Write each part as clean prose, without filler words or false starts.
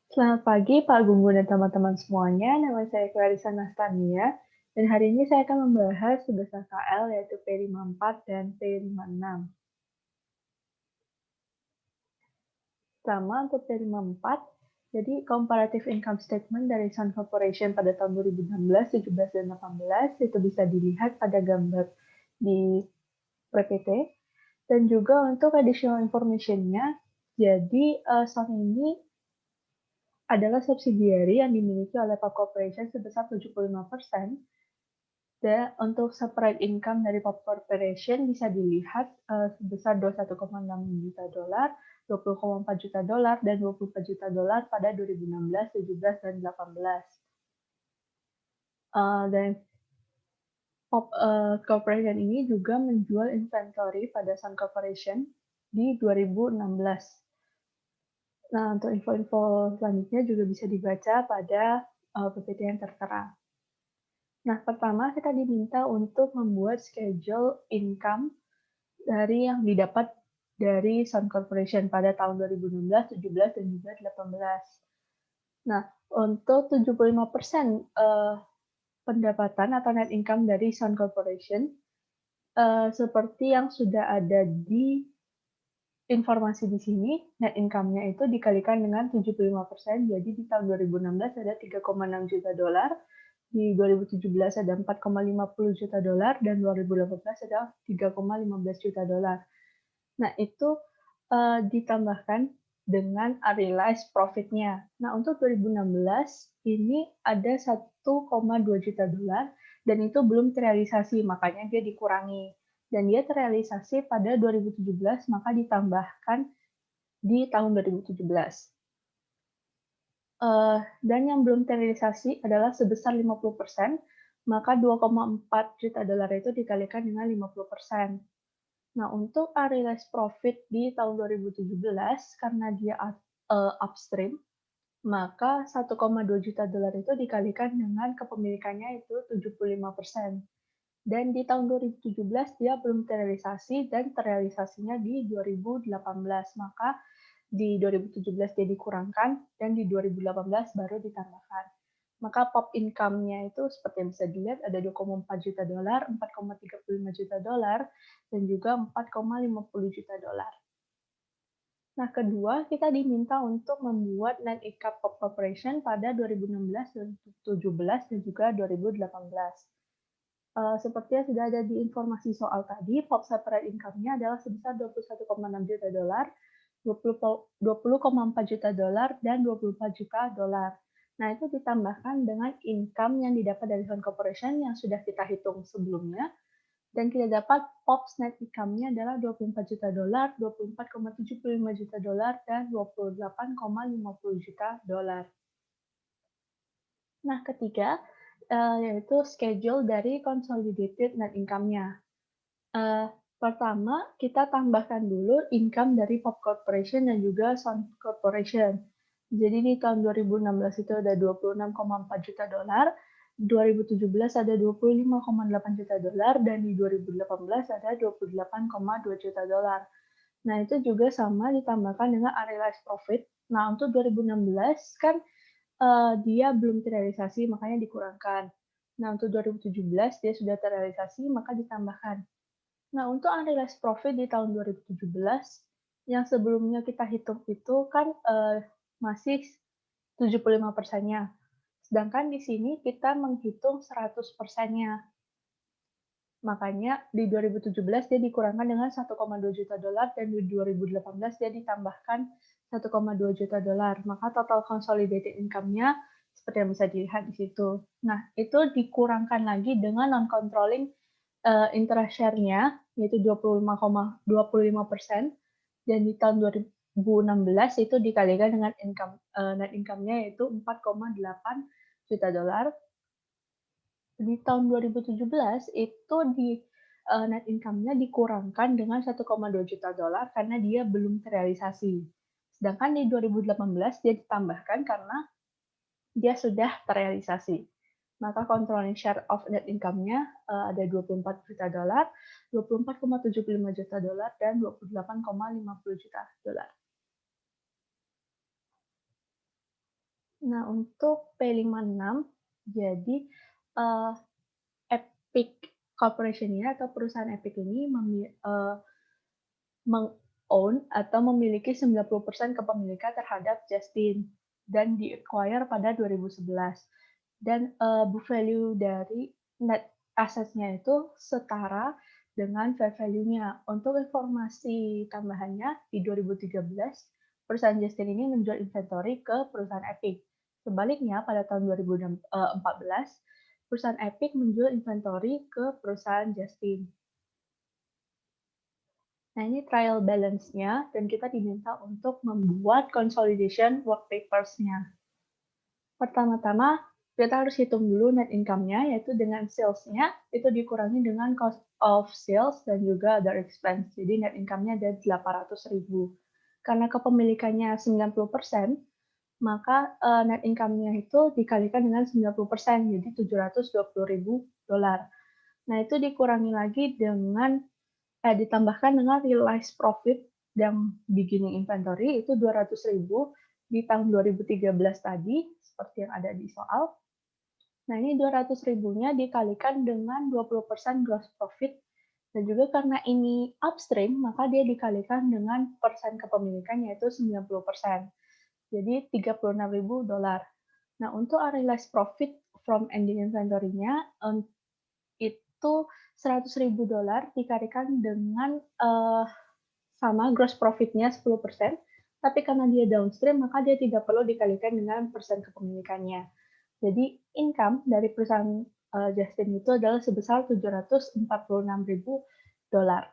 Selamat pagi Pak Gunggun dan teman-teman semuanya. Nama saya Clarissa Nastania dan hari ini saya akan membahas tugas KL yaitu P54 dan P56. Pertama untuk P54, jadi comparative income statement dari Sun Corporation pada tahun 2016, 17, dan 18 itu bisa dilihat pada gambar di PPT. Dan juga untuk additional information-nya, jadi Sun ini adalah subsidiary yang dimiliki oleh Pop Corporation sebesar 75%. Dan untuk separate income dari Pop Corporation bisa dilihat sebesar 21,6 juta dolar, 20,4 juta dolar, dan 24 juta dolar pada 2016, 17, dan 18. Dan Pop Corporation ini juga menjual inventory pada Sun Corporation di 2016. Nah, untuk info-info selanjutnya juga bisa dibaca pada PPT yang tertera. Nah, pertama kita diminta untuk membuat schedule income dari yang didapat dari Sun Corporation pada tahun 2016, 17, dan juga 18. Nah, untuk 75% pendapatan atau net income dari Sun Corporation, seperti yang sudah ada di informasi di sini, net income-nya itu dikalikan dengan 75%, jadi di tahun 2016 ada 3,6 juta dolar, di 2017 ada 4,50 juta dolar, dan 2018 ada 3,15 juta dolar. Nah, itu ditambahkan dengan unrealized profit-nya. Nah, untuk 2016 ini ada 1,2 juta dolar dan itu belum terrealisasi, makanya dia dikurangi. Dan dia terrealisasi pada 2017, maka ditambahkan di tahun 2017. Dan yang belum terrealisasi adalah sebesar 50%, maka 2,4 juta dolar itu dikalikan dengan 50%. Nah, untuk unrealized profit di tahun 2017, karena dia upstream, maka 1,2 juta dolar itu dikalikan dengan kepemilikannya itu 75%. Dan di tahun 2017 dia belum terrealisasi dan terrealisasinya di 2018. Maka di 2017 dia dikurangkan dan di 2018 baru ditambahkan. Maka pop income-nya itu seperti yang bisa dilihat ada 2,4 juta dolar, 4,35 juta dolar, dan juga 4,50 juta dolar. Nah, kedua, kita diminta untuk membuat net income Pop Corporation pada 2016, 2017, dan juga 2018. Seperti yang sudah ada di informasi soal tadi, Pop Separate Income-nya adalah sebesar 21,6 juta dolar, 20,4 juta dolar, dan 24 juta dolar. Nah, itu ditambahkan dengan income yang didapat dari Sun Corporation yang sudah kita hitung sebelumnya, dan kita dapat POPs net income-nya adalah 24 juta dolar, 24,75 juta dolar, dan 28,50 juta dolar. Nah, ketiga, yaitu schedule dari consolidated net income-nya. Pertama, kita tambahkan dulu income dari Pop Corporation dan juga Sun Corporation. Jadi di tahun 2016 itu ada 26,4 juta dolar, 2017 ada 25,8 juta dolar, dan di 2018 ada 28,2 juta dolar. Nah, itu juga sama ditambahkan dengan unrealized profit. Nah, untuk 2016 kan dia belum terrealisasi, makanya dikurangkan. Nah, untuk 2017 dia sudah terrealisasi, maka ditambahkan. Nah, untuk unrealized profit di tahun 2017, yang sebelumnya kita hitung itu kan masih 75%-nya. Sedangkan di sini kita menghitung 100%-nya. Makanya di 2017 dia dikurangkan dengan 1,2 juta dolar dan di 2018 dia ditambahkan 1,2 juta dolar. Maka total consolidated income-nya seperti yang bisa dilihat di situ. Nah, itu dikurangkan lagi dengan non-controlling interest share-nya, yaitu 25,25%, dan di tahun 2016 itu dikalikan dengan net income-nya yaitu 4,8 juta dolar. Di tahun 2017 itu net income-nya dikurangkan dengan 1,2 juta dolar karena dia belum terrealisasi. Sedangkan di 2018 dia ditambahkan karena dia sudah terrealisasi. Maka controlling share of net income-nya ada 24 juta dolar, 24,75 juta dolar, dan 28,50 juta dolar. Nah, untuk P56, jadi uh, Epic Corporation ini atau perusahaan Epic ini meng-own atau memiliki 90% kepemilikan terhadap Justin dan di-acquire pada 2011. Dan book value dari net assets-nya itu setara dengan fair value-nya. Untuk informasi tambahannya, di 2013, perusahaan Justin ini menjual inventory ke perusahaan Epic. Sebaliknya, pada tahun 2014, perusahaan Epic menjual inventory ke perusahaan Justin. Nah, ini trial balance-nya, dan kita diminta untuk membuat consolidation work papers-nya. Pertama-tama, kita harus hitung dulu net income-nya, yaitu dengan sales-nya, itu dikurangi dengan cost of sales dan juga other expense. Jadi net income-nya ada 800.000. Karena kepemilikannya 90%, maka net income-nya itu dikalikan dengan 90%, jadi 720.000 dolar. Nah, itu dikurangi lagi dengan ditambahkan dengan realized profit yang beginning inventory itu 200.000 di tahun 2013 tadi, seperti yang ada di soal. Nah, ini 200 ribunya dikalikan dengan 20% gross profit, dan juga karena ini upstream, maka dia dikalikan dengan persen kepemilikan, yaitu 90%. Jadi 36.000 dolar. Nah, untuk unrealized profit from ending inventory-nya, itu 100.000 dolar dikalikan dengan sama gross profit-nya 10%, tapi karena dia downstream, maka dia tidak perlu dikalikan dengan persen kepemilikannya. Jadi income dari perusahaan Justin itu adalah sebesar 746.000 dolar.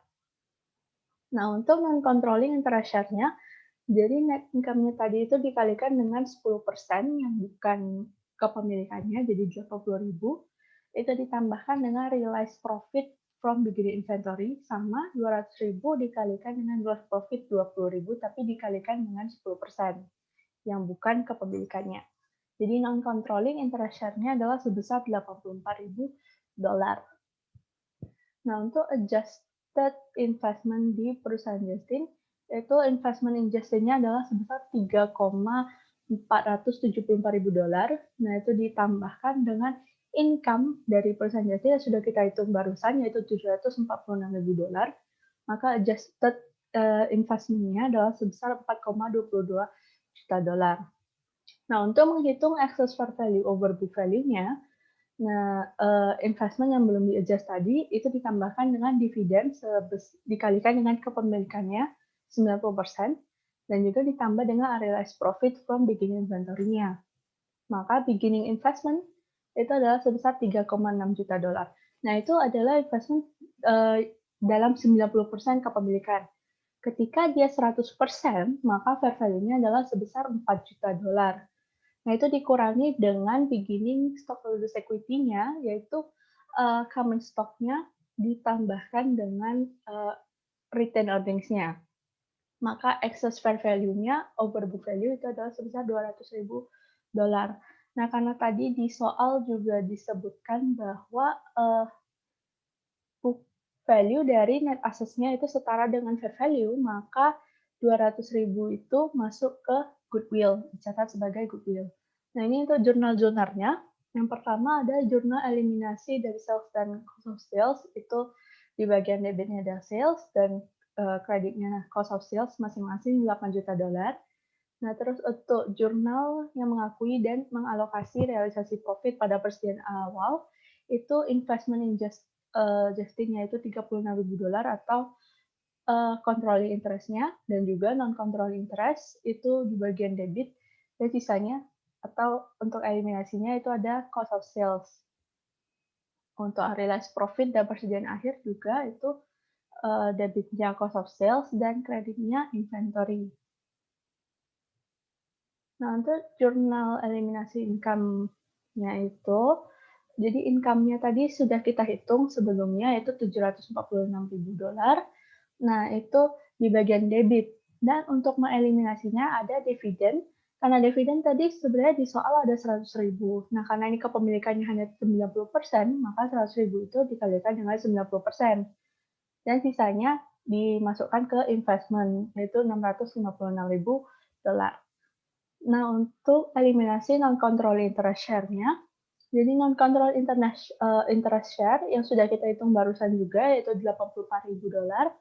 Nah, untuk non-controlling interest share-nya, jadi net income-nya tadi itu dikalikan dengan 10% yang bukan kepemilikannya, jadi 80.000, itu ditambahkan dengan realized profit from beginning inventory sama 200.000 dikalikan dengan gross profit 20.000 tapi dikalikan dengan 10% yang bukan kepemilikannya. Jadi non-controlling interest share-nya adalah sebesar 84.000 dolar. Nah, untuk adjusted investment di perusahaan Justin, itu investment in Justin-nya adalah sebesar 3,474.000 dolar. Nah, itu ditambahkan dengan income dari perusahaan Justin yang sudah kita hitung barusan, yaitu 746.000 dolar. Maka adjusted investment-nya adalah sebesar 4,22 juta dolar. Nah, untuk menghitung excess fair value over book value-nya, nah, investment yang belum di-adjust tadi, itu ditambahkan dengan dividen dikalikan dengan kepemilikannya 90%, dan juga ditambah dengan unrealized profit from beginning inventory-nya. Maka beginning investment itu adalah sebesar 3,6 juta dolar. Nah, itu adalah investment dalam 90% kepemilikan. Ketika dia 100%, maka fair value-nya adalah sebesar 4 juta dolar. Nah, itu dikurangi dengan beginning stockholders equity-nya, yaitu common stock-nya ditambahkan dengan retained earnings-nya. Maka excess fair value-nya over book value itu adalah sebesar 200.000 dolar. Nah, karena tadi di soal juga disebutkan bahwa book value dari net assets-nya itu setara dengan fair value, maka 200.000 itu masuk ke goodwill, dicatat sebagai goodwill. Nah, ini untuk jurnal-jurnalnya. Yang pertama ada jurnal eliminasi dari sales dan cost of sales, itu di bagian debitnya ada sales dan kreditnya cost of sales masing-masing 8 juta dolar. Nah, terus untuk jurnal yang mengakui dan mengalokasi realisasi profit pada persediaan awal, itu investment in Justin-nya itu 36.000 dolar atau controlling interest-nya, dan juga non-controlling interest itu di bagian debit, dan sisanya atau untuk eliminasinya itu ada cost of sales. Untuk realized profit dan persediaan akhir juga itu debitnya cost of sales dan kreditnya inventory. Nah, untuk jurnal eliminasi income-nya itu, jadi income-nya tadi sudah kita hitung sebelumnya, yaitu 746.000 dolar. Nah, itu di bagian debit. Dan untuk mengeliminasinya ada dividen. Karena dividen tadi sebenarnya di soal ada 100.000. Nah, karena ini kepemilikannya hanya 90%, maka 100.000 itu dikalikan dengan 90%. Dan sisanya dimasukkan ke investment, yaitu 656.000 dolar. Nah, untuk eliminasi non-control interest share-nya, jadi non-control interest share yang sudah kita hitung barusan juga, yaitu $84.000.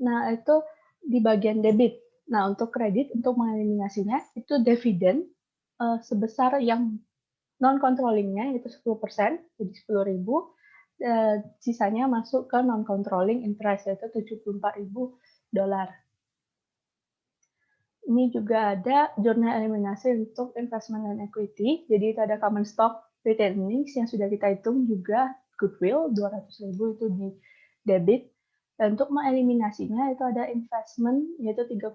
Nah, itu di bagian debit. Nah, untuk kredit, untuk mengeliminasinya, itu dividen sebesar yang non-controlling-nya, yaitu 10%, jadi 10.000, sisanya masuk ke non-controlling interest, yaitu $74.000. Ini juga ada jurnal eliminasi untuk investment dan equity. Jadi itu ada common stock retained earnings yang sudah kita hitung juga goodwill 200.000 itu di debit. Dan untuk mengeliminasinya itu ada investment yaitu $3,6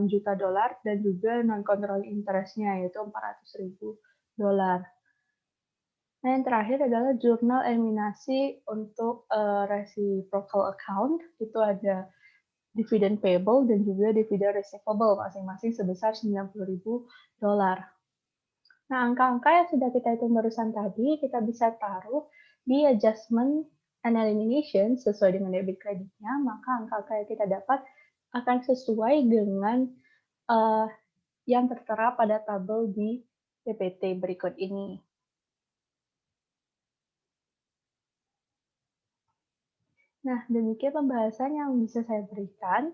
juta dan juga non controlling interest-nya yaitu $400.000. Nah, yang terakhir adalah jurnal eliminasi untuk reciprocal account. Itu ada dividen payable dan juga dividen receivable masing-masing sebesar $90.000. Nah, angka-angka yang sudah kita hitung barusan tadi kita bisa taruh di adjustment and elimination sesuai dengan debit kreditnya, maka angka-angka yang kita dapat akan sesuai dengan uh, yang tertera pada tabel di PPT berikut ini. Nah, demikian pembahasan yang bisa saya berikan.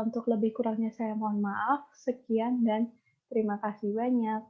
Untuk lebih kurangnya saya mohon maaf. Sekian dan terima kasih banyak.